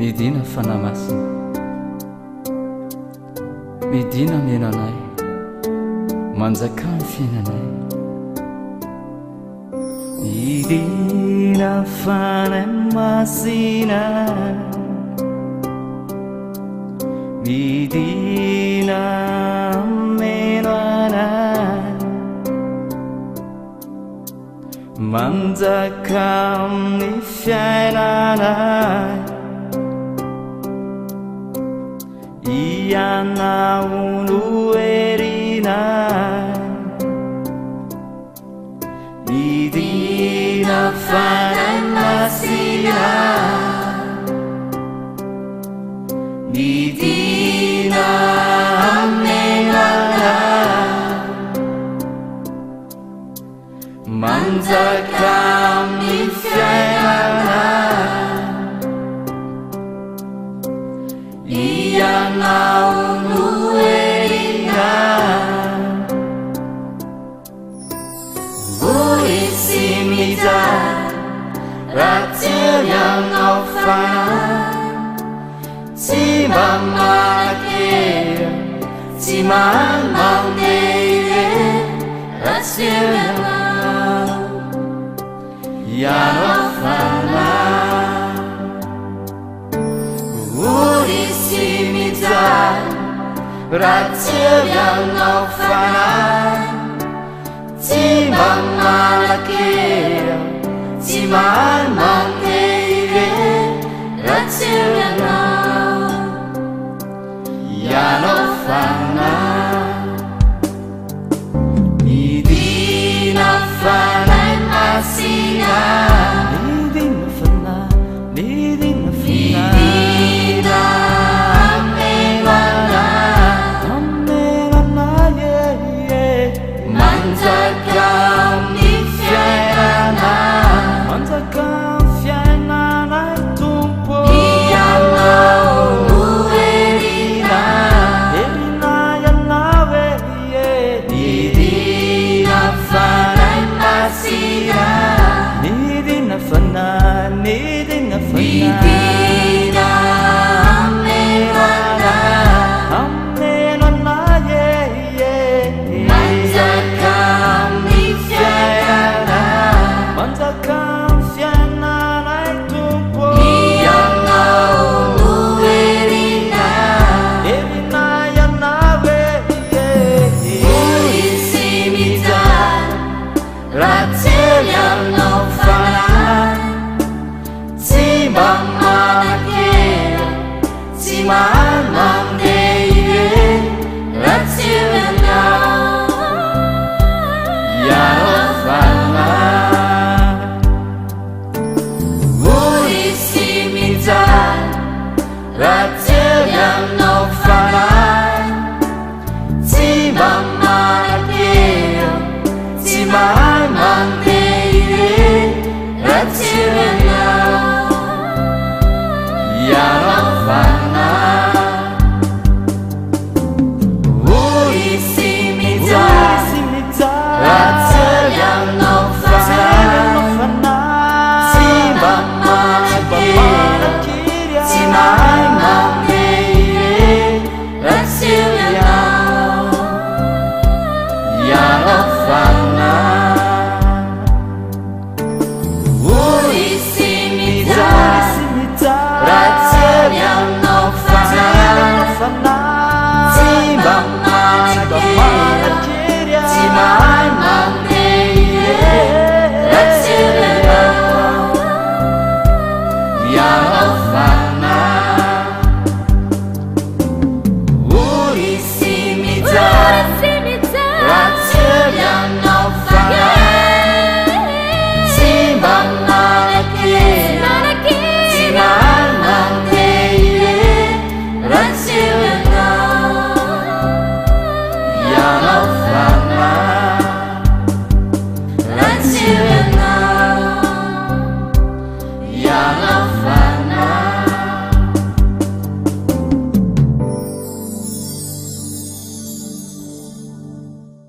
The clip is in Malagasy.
midina fanamasina, midina menanay manjaka ny fiainanay. Midina fanay masina, midina menanay manjaka amin'ny fiainanay. Ianao no erinay, midina fanay masina, midina menanay manjaka amin'ny fiainanay. Ianao no erinay, vory sy mijaly raha tsy ianao fanahy. Tsy mba manakely, tsy mahay mandeha raha tsy ianao, ianao fanahy. Vory sy mijaly raha tsy ianao fanahy. Tsy mba manakely, tsy mahay mandeha raha tsy ianao, ianao fanahy. Midina fanay masina,